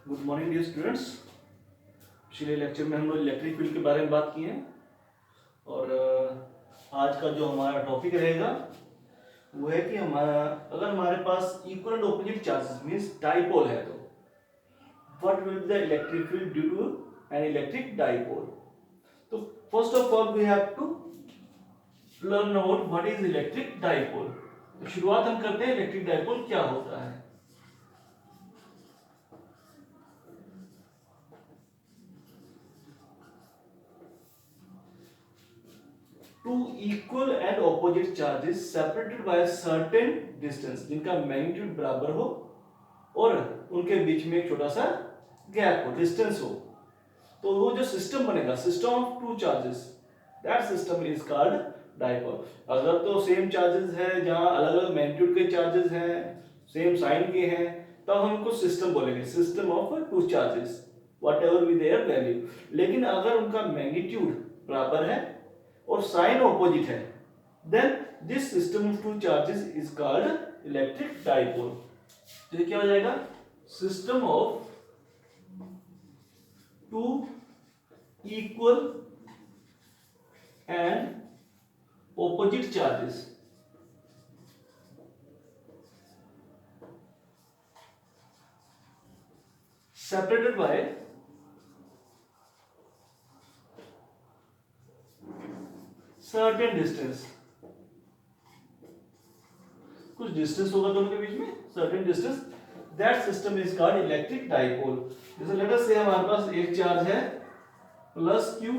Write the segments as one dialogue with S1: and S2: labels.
S1: Good morning dear students. पिछले lecture में हम लोग इलेक्ट्रिक फील्ड के बारे में बात किए हैं और आज का जो हमारा टॉपिक रहेगा वो है कि हमारे पास equal and opposite charges means dipole है तो what will be the electric field due to an electric dipole. तो first of all we have to learn about what is electric dipole. तो शुरुआत हम करते हैं इलेक्ट्रिक डाइपोल क्या होता है। Two equal and opposite charges separated by a certain distance जिनका मैग्नीट्यूड बराबर हो और उनके बीच में एक छोटा सा गैप हो, डिस्टेंस हो, तो वो जो सिस्टम बनेगा, system of two charges, that system is called dipole. अगर तो सेम चार्जेस है, जहां अलग अलग मैग्नीट्यूड के चार्जेस हैं, सेम साइन के हैं, तब हम उनको सिस्टम बोलेंगे, system of two charges whatever be their value. लेकिन अगर उनका मैग्नीट्यूड बराबर है और साइन ऑपोजिट है, then this system of two charges is called electric dipole. तो ये क्या हो जाएगा, system of two equal and opposite charges separated by certain distance. कुछ डिस्टेंस होगा दोनों के बीच में, certain distance, that system is called electric dipole. जैसे लेट अस से हमारे पास एक चार्ज है प्लस क्यू,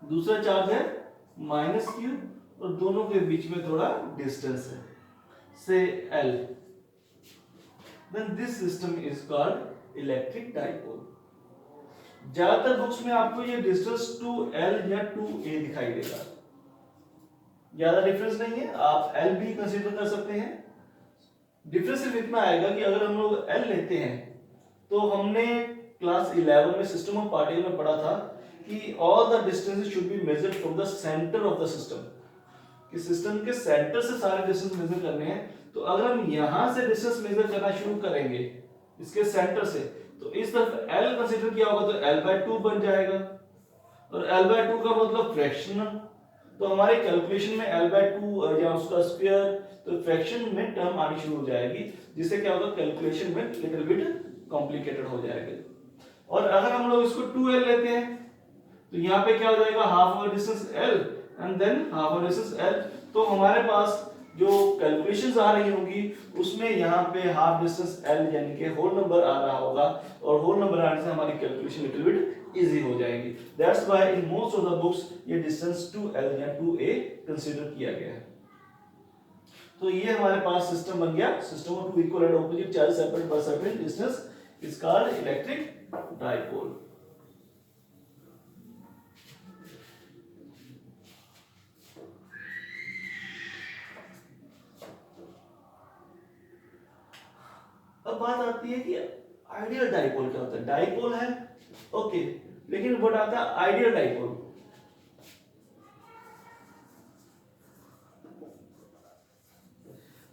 S1: दूसरा चार्ज है माइनस क्यू और दोनों के बीच में थोड़ा डिस्टेंस है say L, then this system is called electric dipole. ज्यादातर बुक्स में आपको ये डिस्टेंस टू एल या टू ए दिखाई देगा, ज्यादा डिफरेंस नहीं है, आप एल भी कंसीडर कर सकते हैं। डिफरेंस सिर्फ इतना आएगा कि अगर हम लोग एल लेते हैं तो हमने क्लास 11 में सिस्टम ऑफ पार्टिकल में पढ़ा था कि all the distances should be measured from the centre of the system, कि सिस्टम के सेंटर से सारे डिस्टेंस मेजर करने हैं। तो अगर हम यहां से डिस्टेंस मेजर करना शुरू करेंगे इसके सेंटर से, तो इस तरफ L कंसीडर किया होगा तो L/2 बन जाएगा और L/2 का मतलब फ्रैक्शनल, तो हमारे कैलकुलेशन में L/2 या उसका स्क्वायर, तो फ्रैक्शन में टर्म आनी शुरू हो जाएगी, जिससे क्या होगा, कैलकुलेशन में लिटिल बिट कॉम्प्लिकेटेड हो जाएगा। और अगर हम लोग इसको 2L लेते हैं तो यहाँ पे क्या हो जाएगा, half of distance L and than half of distance L। तो हमारे पास जो कैलकुलेशंस आ रही होगी उसमें यहाँ पे हाफ डिस्टेंस L यानी कि होल नंबर आ रहा होगा और होल नंबर आने से हमारी कैलकुलेशन लिटिल बिट इजी हो जाएगी। That's why in most of the books ये डिस्टेंस 2L या 2A कंसीडर किया गया है। तो ये हमारे पास सिस्टम बन गया, system of two equal and opposite charge separated by certain distance is called electric dipole. अब बात आती है कि आइडियल डाइपोल क्या होता है। डाइपोल है ओके, लेकिन व्हाट आता है आइडियल डाइपोल।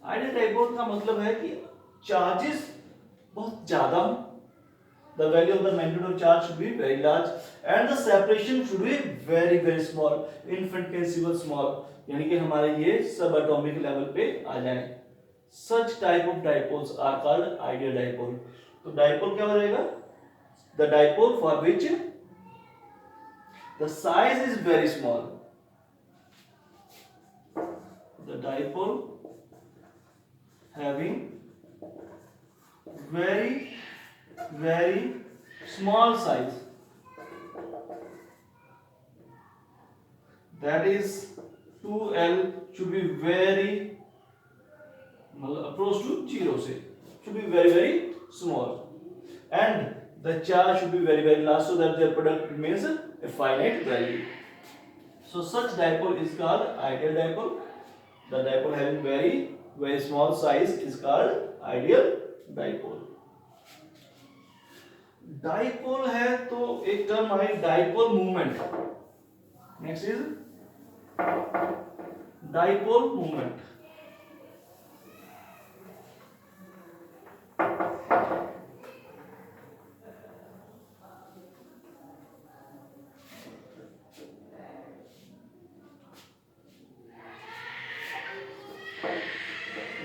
S1: आइडियल डाइपोल का मतलब है कि चार्जेस बहुत ज्यादा हो, the value of the magnitude of charge should be very large and the separation should be very very small, infinitesimal small, यानी कि हमारे ये सब एटॉमिक लेवल पे आ जाए। Such type of dipoles are called ideal dipole। तो dipole क्या हो जाएगा, the dipole for which the size is very small, the dipole having very very small size, that is 2L should be very approach to 0 से, should be very very small and the charge should be very very large so that their product remains a finite value. So such dipole is called ideal dipole. The dipole having very very small size is called ideal dipole। Dipole है तो एक term I dipole movement. Next is dipole movement.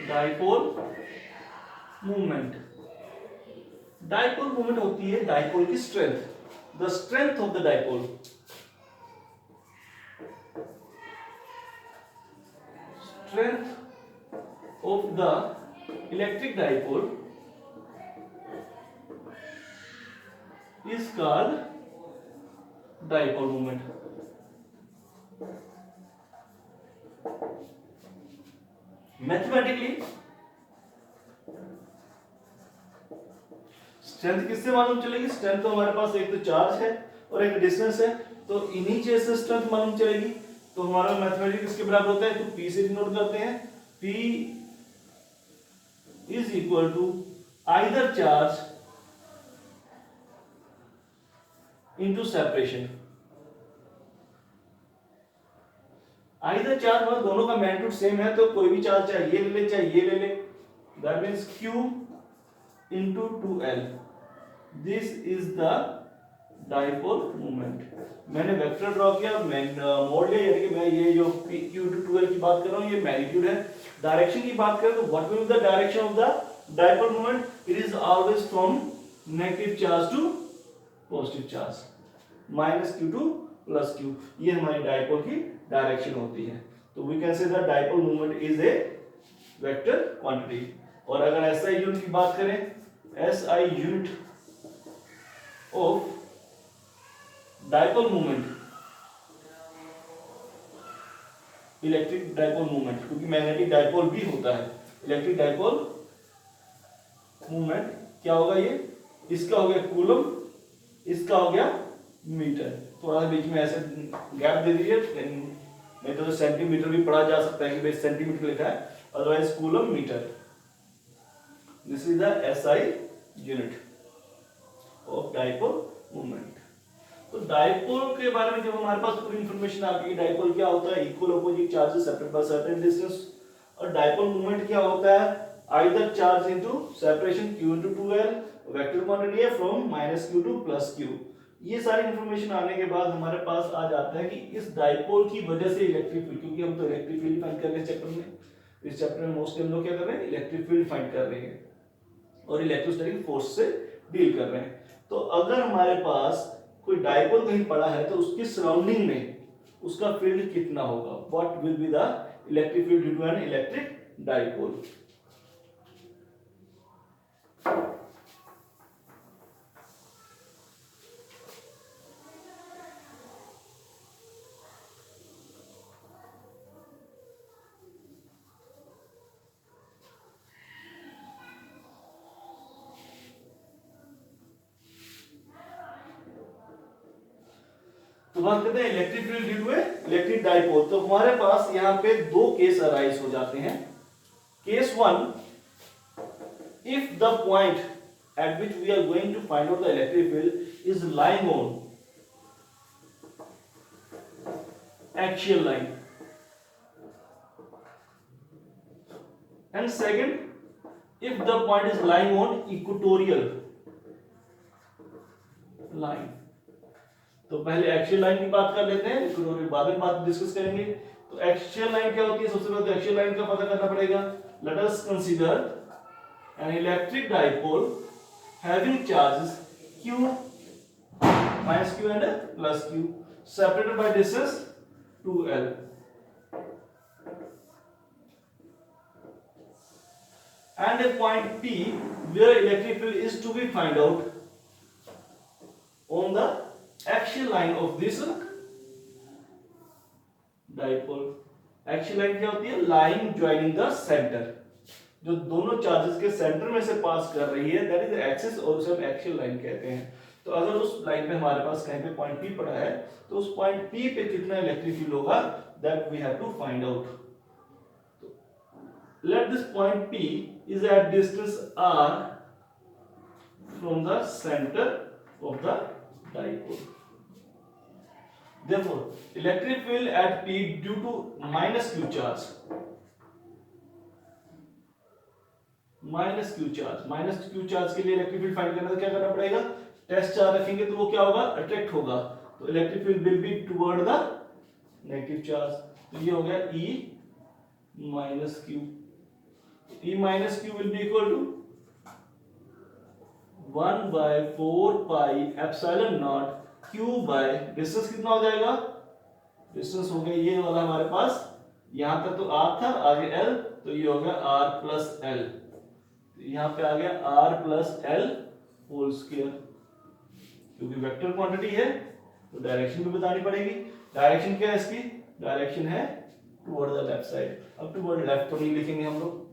S1: Dipole movement. Dipole movement होती है dipole की strength, the strength of the dipole. Strength of the electric dipole is called dipole moment। Mathematically strength किससे मालूम चलेगी? Strength तो हमारे पास एक तो चार्ज है और एक डिस्टेंस है, तो इन्हीं चीज से स्ट्रेंथ मालूम चलेगी। तो हमारा मैथमेटिक किसके बराबर होता है? तो P से डिनोट करते हैं, P is equal to either charge into separation. Either charge मतलब दोनों का मैग्नीट्यूड सेम है, तो कोई भी चार्ज चाहे ये ले ले चाहे ये ले ले, that means Q into 2L। This is the dipole moment. मैंने वेक्टर ड्रॉ किया, मैं मोड़ लिया, यानी कि मैं ये जो Q into 2L की बात कर रहा हूँ ये मैग्नीट्यूड है। डायरेक्शन की बात करें तो what will be the direction of the dipole moment? It is always from negative charge to positive charge, -Q to +Q। ये हमारी डाइपोल की डायरेक्शन होती है। तो we can say the dipole moment is a vector quantity. और अगर SI unit की बात करें, SI unit of dipole moment, electric dipole moment, क्योंकि मैग्नेटिक डाइपोल भी होता है, इलेक्ट्रिक डाइपोल मोमेंट क्या होगा? ये इसका हो गया कूलम, इसका हो गया मीटर। थोड़ा सा बीच में ऐसे गैप दे दीजिए, नहीं तो सेंटीमीटर भी पढ़ा जा सकता है कि भाई सेंटीमीटर लिखा है, otherwise coulomb metre. This is the SI unit of dipole moment. तो डाइपोल के बारे में जब हमारे पास पूरी इंफॉर्मेशन आ गई, डाइपोल क्या होता है, equal opposite charges separate by certain distance, और डाइपोल मोमेंट क्या होता है, either charge into separation Q into 2L, vector quantity है फ्रॉम -Q टू +Q। ये सारी इंफॉर्मेशन आने के बाद हमारे पास आ जाता है कि इस डाइपोल की वजह से इलेक्ट्रिक फील्ड, क्योंकि हम तो इलेक्ट्रिक फील्ड फाइंड कर रहे हैं चैप्टर में, इस चैप्टर में मोस्टली हम लोग क्या कर रहे हैं, इलेक्ट्रिक फील्ड फाइंड कर रहे हैं और इलेक्ट्रोस्टैटिक फोर्स से डील कर रहे हैं। तो अगर हमारे पास कोई डाइपोल कहीं पड़ा है तो उसकी सराउंडिंग में उसका फील्ड कितना होगा, what will be the electric field due to an electric dipole. तो बात करते हैं electric field due to electric dipole. तो हमारे पास यहाँ पे दो केस अराइज हो जाते हैं। Case 1, if the point at which we are going to find out the electric field is lying on axial line, and second, if the point is lying on equatorial line। तो पहले axial line की बात कर लेते हैं, equatorial बाद में बात डिस्कस करेंगे। तो एक्सियल लाइन क्या होती है? सबसे पहले तो एक्सियल लाइन का पता करना पड़ेगा। Let us consider N electric dipole having charges Q -Q and +Q separated by distance 2L, and a point P where electric field is to be find out on the axial line of this dipole। axial line क्या होती है? Line joining the centre, जो दोनों charges के centre में से पास कर रही है, दैट इज एक्सिस, और उसे हम एक्सियल लाइन कहते हैं। तो अगर उस लाइन पे हमारे पास कहीं पे पॉइंट P पड़ा है तो उस पॉइंट P पे कितना इलेक्ट्रिक फील्ड होगा, that we have to find out. Let this point P is at distance r from the center of the dipole. Therefore, electric field at P due to -Q charge, -Q charge के लिए electric field find करना तो क्या करना पड़ेगा? Test charge रखेंगे तो वो क्या होगा? अट्रैक्ट होगा, तो electric field will be toward the negative charge. तो ये हो गया E -Q। P minus Q will be equal to 1 by 4 pi epsilon naught Q by distance कितना हो जाएगा, डिस्टेंस हो गया ये वाला हमारे पास, यहां तक तो r था, आगे l, तो ये हो गया r प्लस l, यहाँ पे आ गया r plus l whole square. क्योंकि वेक्टर क्वांटिटी है तो डायरेक्शन भी बतानी पड़ेगी। डायरेक्शन क्या है इसकी, डायरेक्शन है टुवर्ड द लेफ्ट साइड। अब टुवर्ड लेफ्ट तो नहीं लिखेंगे हम लोग,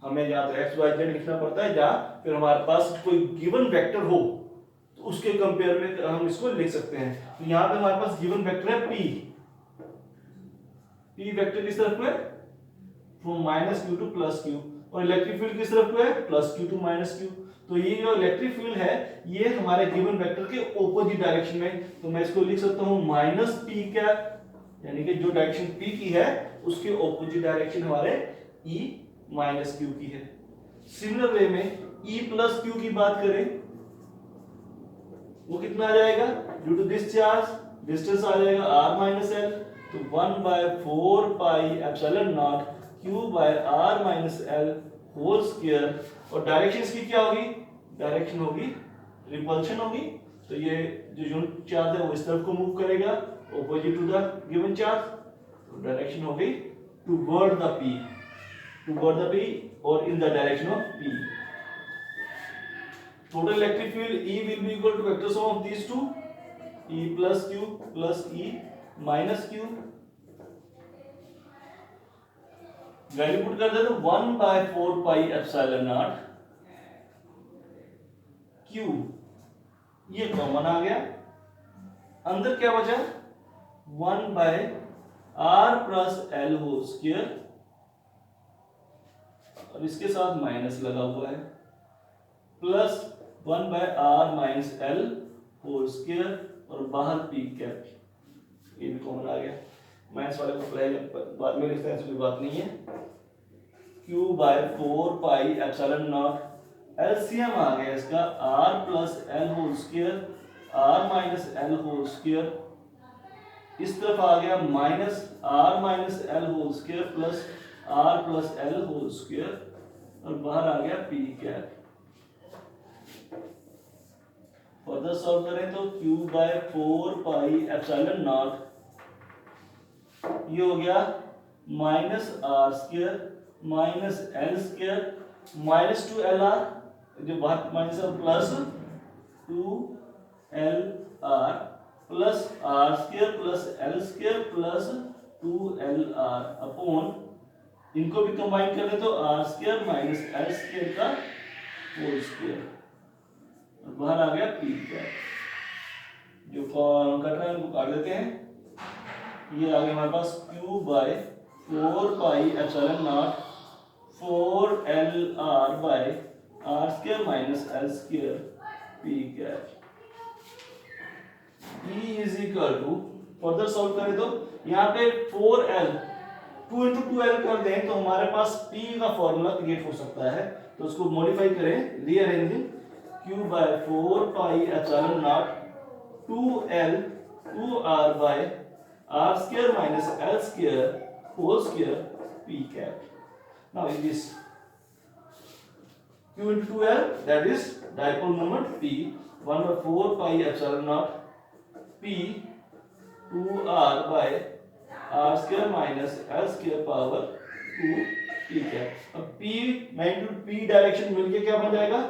S1: हमें या तो एक्स वाई जेड लिखना पड़ता है, या फिर हमारे पास कोई गिवन वेक्टर हो तो उसके कंपेयर में हम इसको लिख सकते हैं। तो यहाँ पे हमारे पास गिवन वेक्टर है p, p वेक्टर किस तरफ है, from minus q to plus q, और इलेक्ट्रिक फील्ड किस तरफ है, plus q to minus q। तो ये जो इलेक्ट्रिक फील्ड है ये हमारे गिवन वेक्टर के ऑपोजिट डायरेक्शन में, तो मैं इसको लिख सकता हूं माइनस p कैप, यानी कि जो डायरेक्शन p की है उसके ऑपोजिट डायरेक्शन हमारे e माइनस q की है। सिमिलर वे में e प्लस q की बात करें वो कितना आ जाएगा, due to this charge distance आ जाएगा r माइनस l, तो 1 by 4 pi epsilon naught q by r minus l whole square. और डायरेक्शन इसकी क्या होगी, डायरेक्शन होगी रिपल्शन होगी, तो ये जो यूनिट चार्ज है वो इस तरफ को मूव करेगा opposite to the given charge, तो डायरेक्शन हो गई toward the p, toward the p और in the direction of p। Total electric field E will be equal to vector sum of these two, E plus Q plus E minus Q। Value put कर दे तो 1 by 4 pi epsilon naught Q, ये common आ गया, अंदर क्या बचा 1 by R plus L whole square, और इसके साथ माइनस लगा हुआ है, plus 1 by r minus l whole square, और बाहर p कैप, ये भी कॉमन आ गया। माइनस वाले को पहले बाद में लिखते हैं, ऐसी कोई बात नहीं है। q by 4 pi epsilon naught, LCM आ गया इसका r plus l whole square, r minus l whole square, इस तरफ आ गया minus r minus l whole square plus r plus l whole square, और बाहर आ गया p कैप। फर्दर सॉल्व करें तो q by 4 pi epsilon naught, ये हो गया minus R square minus L square minus 2lr, जो बाहर माइनस है, plus 2lr plus R square plus L square plus 2lr upon, इनको भी कंबाइन कर दे तो R square minus L square का होल स्क्वायर, और बाहर आ गया p कैप। जो कट रहा है उनको काट देते हैं, ये आ गया हमारे पास q by 4 pi epsilon naught 4lr by r square minus l square p cap. E is equal to, further solve करें तो यहाँ पे 4l 2 into 2l कर दें तो हमारे पास p का फॉर्मूला क्रिएट हो सकता है, तो उसको मॉडिफाई करें, rearranging q by 4 pi epsilon naught 2l 2r by r square minus l square whole square p cap। Now in this q into 2l, that is dipole moment p, 1 by 4 pi epsilon naught p 2r by r square minus l square power 2 p cap। अब p magnitude p direction मिलके क्या बन जाएगा,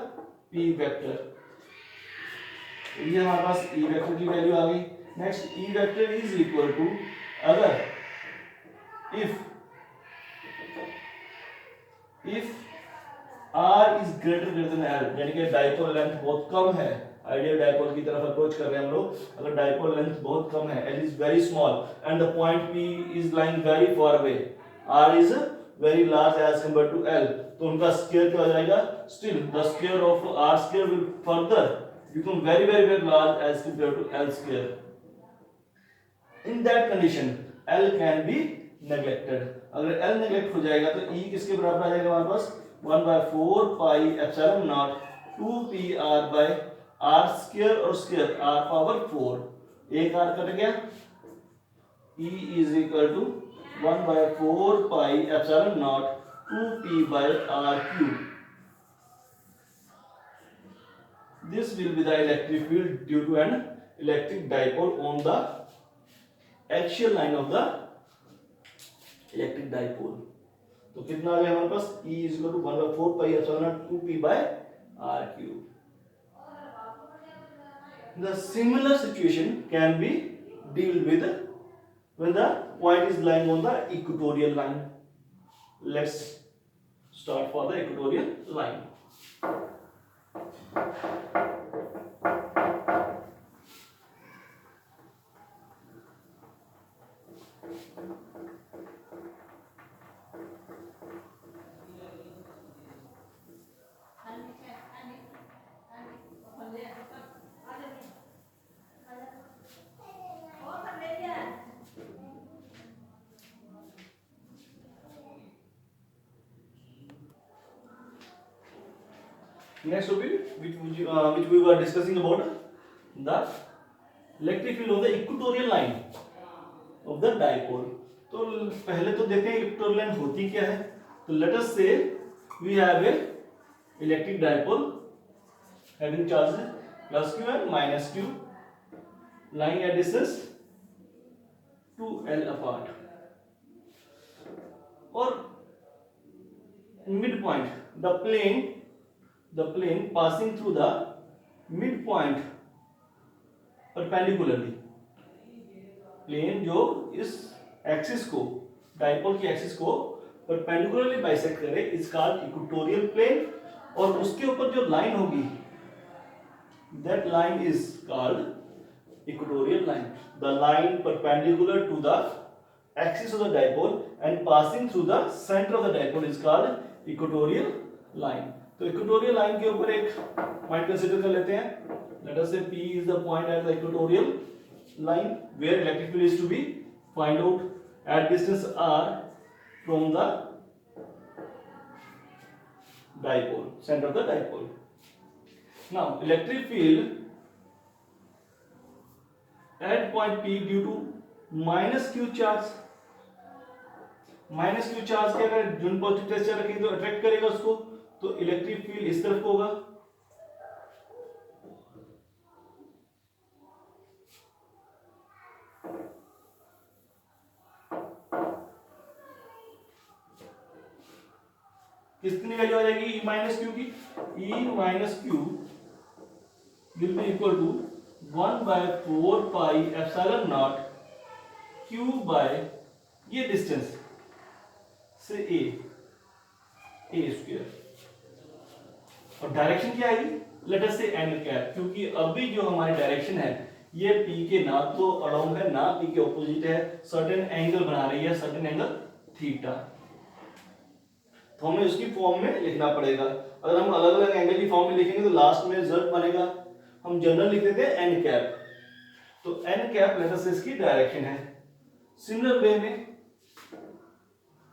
S1: p vector. ये हमारे पास e vector की value आ गई। Next e vector is equal to, अगर if r is greater than l, यानी कि डाइपोल लेंथ बहुत कम है, आइडियल डाइपोल की तरफ अप्रोच कर रहे हैं हम लोग, अगर डाइपोल लेंथ बहुत कम है, l is very small and the point p is lying very far away, r is very large as compare to l, तो उनका स्क्वायर क्या हो जाएगा, still the square of r square will further become very very very large as compare to l square. In that condition l can be neglected. अगर l neglect हो जाएगा तो e किसके बराबर आ जाएगा हमारे पास, 1 by 4 pi epsilon naught 2pr by r square, और स्क्वायर r पावर 4, एक r कट गया, e is equal to 1 by 4 pi epsilon naught 2p by r cube. This will be the electric field due to an electric dipole on the axial line of the electric dipole. तो कितना आ गया हमारे पास E is equal to 1/4 pi epsilon naught 2p by r cube. The similar situation can be deal with when the point is lying on the equatorial line. Let's start for the equatorial line. Next topic which we were discussing about the electric field of the equatorial line of the dipole. तो पहले तो देखते हैं equatorial line होती क्या है. तो let us say we have a electric dipole having charges plus q and minus q lying at distance 2l apart. और midpoint the plane passing through the midpoint perpendicularly. Plane जो इस axis को dipole की axis को perpendicularly bisect करे is called equatorial plane. और उसके ऊपर जो लाइन होगी that line is called equatorial line. The line perpendicular to the axis of the dipole and passing through the centre of the dipole is called equatorial line. तो equatorial line के ऊपर एक point consider कर लेते हैं. Late us से P is the point at the equatorial line where electric field is to be find out at distance r from the dipole, center of the dipole. Now electric field at point P due to minus q charge. Minus q charge क्या करेगा, जो positive charge रखेंगे तो attract करेगा उसको. तो electric field इस तरफ होगा. कितनी वैल्यू आ जाएगी E माइनस क्यू की. E minus Q will be equal to 1/4 pi epsilon naught Q by ये डिस्टेंस से ए स्क्वायर. और डायरेक्शन क्या आएगी, लेट अस से एन कैप, क्योंकि अभी जो हमारी डायरेक्शन है ये P के ना तो अलोंग है ना P के ऑपोजिट है. सर्टेन एंगल बना रही है, सर्टेन एंगल थीटा. तो हमें उसकी फॉर्म में लिखना पड़ेगा. अगर हम अलग अलग एंगल की फॉर्म में लिखेंगे तो लास्ट में z बनेगा. हम जनरल लिख देते हैं n कैप. तो n कैप लेट अस से इसकी डायरेक्शन है. सिमिलर वे में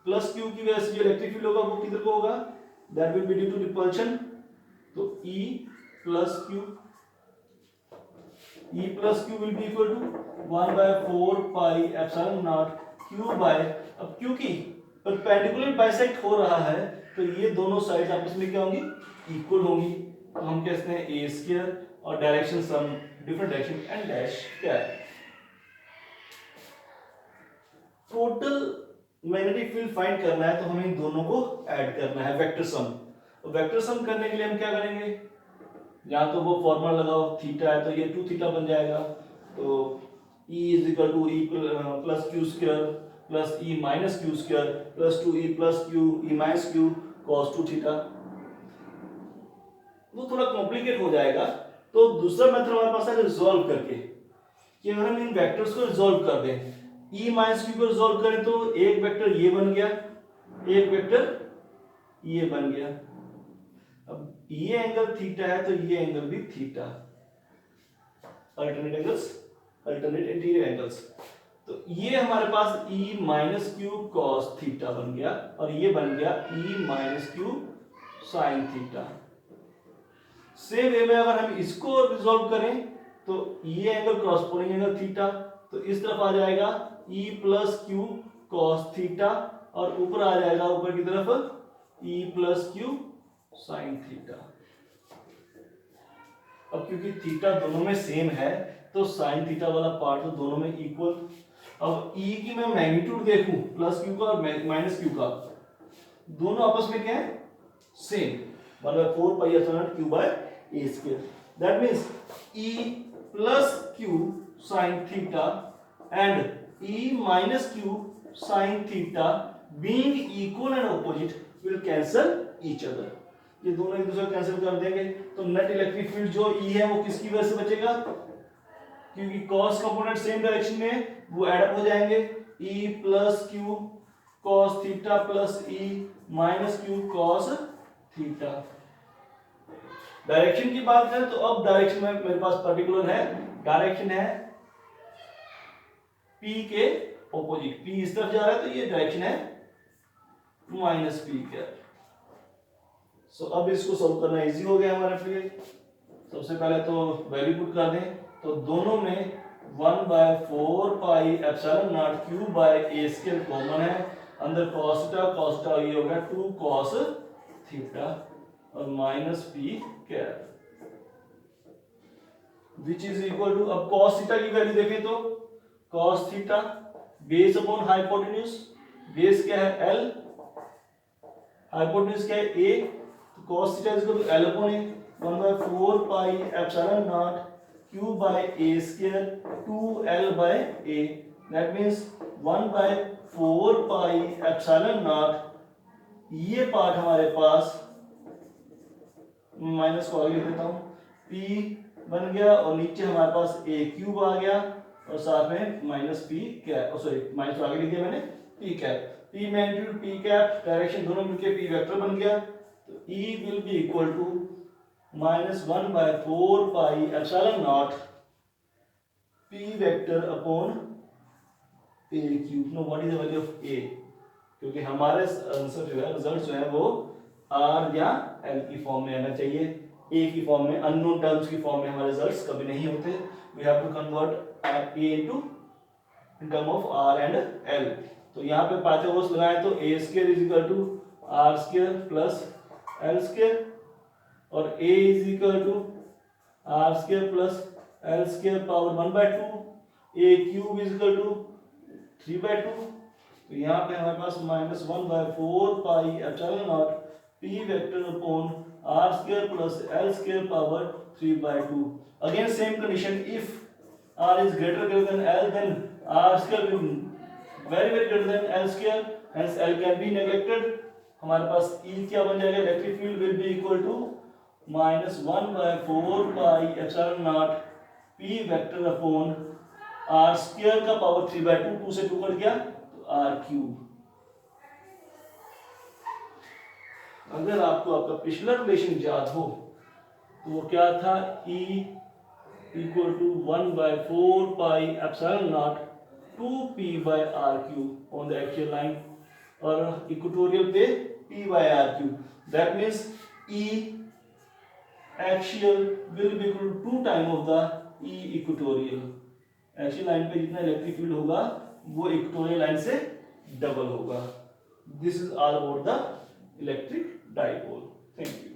S1: प्लस q की वजह से जो इलेक्ट्रिक फील्ड होगा वो किधर को होगा, that will be due to repulsion. तो E plus q will be equal to 1/4 pi epsilon naught q by. अब क्योंकि परपेंडिकुलर बाइसेक्ट हो रहा है तो ये दोनों साइड आपस में क्या होंगी, इक्वल होंगी. तो हम कहते हैं a स्क्वायर और direction some different direction and dash cap. Total magnetic field find करना है तो हमें इन दोनों को ऐड करना है, वेक्टर सम. तो वेक्टर सम करने के लिए हम क्या करेंगे, या तो वो फॉर्मूला लगाओ, थीटा है तो ये 2 थीटा बन जाएगा. तो E is equal to E plus Q square plus E minus Q square plus 2E plus Q E minus Q cos 2 theta. वो थोड़ा कॉम्प्लिकेट हो जाएगा. तो दूसरा मेथड हमारे पास है रिजॉल्व करके, कि अगर हम इन वेक्टर्स को रिजॉल्व कर दें, E माइनस क्यू को रिजॉल्व करें तो एक वेक्टर ये बन गया, एक वेक्टर ये बन गया. अब ये एंगल थीटा है तो ये एंगल भी theta. Alternate angles, alternate interior angles. तो ये हमारे पास E minus Q cos theta बन गया और ये बन गया E minus Q sine theta. Same way में अगर हम इसको रिजॉल्व करें तो ये एंगल कॉरस्पॉन्डिंग एंगल थीटा, तो इस तरफ आ जाएगा E plus Q cos theta और ऊपर आ जाएगा ऊपर की तरफ E plus Q sine theta. अब क्योंकि थीटा दोनों में सेम है तो साइन थीटा वाला पार्ट तो दोनों में इक्वल। अब E की मैं मैग्नीट्यूड देखूं प्लस क्यू का और माइनस क्यू का, दोनों आपस में क्या है same, 1/4 q by a square। That means E plus q sin theta and E minus q sin theta being equal and opposite will cancel each other। ये दोनों एक दूसरे को कैंसिल कर देंगे तो नेट इलेक्ट्रिक फील्ड जो E है वो किसकी वजह से बचेगा, क्योंकि cos कंपोनेंट सेम डायरेक्शन में वो ऐड अप हो जाएंगे। E plus q cos theta plus E minus q cos theta। Direction की बात करें तो अब डायरेक्शन में मेरे पास पर्टिकुलर है, डायरेक्शन है P के ऑपोजिट, P इस तरफ जा रहा है तो ये डायरेक्शन है माइनस P के। सो अब इसको सॉल्व करना इजी हो गया हमारे लिए। सबसे पहले तो वैल्यू पुट कर दें तो दोनों में 1/4 pi epsilon naught q by a square common है, अंदर cos थीटा ये हो गया 2 cos थीटा और minus p cap which is equal to, अब cos थीटा की वैल्यू देखें तो cos theta base upon hypotenuse, base क्या है l, हाइपोटेन्यूज क्या है a, तो cos theta is equal to l upon a, 1/4 pi epsilon naught q by a square 2l by a। That means 1/4 pi epsilon naught, ये part हमारे पास minus को आगे लिख देता हूं, p बन गया और नीचे हमारे पास a क्यूब आ गया और साथ में minus p cap, sorry minus को आगे लिख दिया मैंने p cap, p magnitude p cap direction दोनों मिलके p वेक्टर बन गया। तो E will be equal to -1/4 pi epsilon naught p vector upon a cube. No what is the value of a, क्योंकि हमारे आंसर जो है रिजल्ट जो है वो r या l की फॉर्म में आना चाहिए, a की फॉर्म में, अननोन टर्म्स की फॉर्म में हमारे रिजल्ट्स कभी नहीं होते। We have to convert a into in term of r and l। तो यहाँ पे पाइथागोरस लगाएं तो a square is equal to r square plus l square और a is equal to r square plus l square power 1/2, a cube is equal to 3/2। तो यहाँ पे हमारे पास -1/4 pi epsilon naught p vector upon r square plus l square power 3/2। Again same condition, if r is greater than l then r square will be very greater than l square, hence l can be neglected। हमारे पास E क्या बन जाएगा, electric field will be equal to -1/4 pi epsilon naught p vector upon r square का power 3/2, 2 से 2 cut गया तो r cube. अगर आपको आपका पिछला रिलेशन याद हो तो वो क्या था, E equal to 1/4 pi epsilon naught 2p by r cube on the actual line और इक्वेटोरियल पे p by r cube. That means E axial will be equal to 2 time of the E equatorial. Axial line पे जितना electric field होगा वो equatorial line से double होगा। This is all about the electric dipole. Thank you.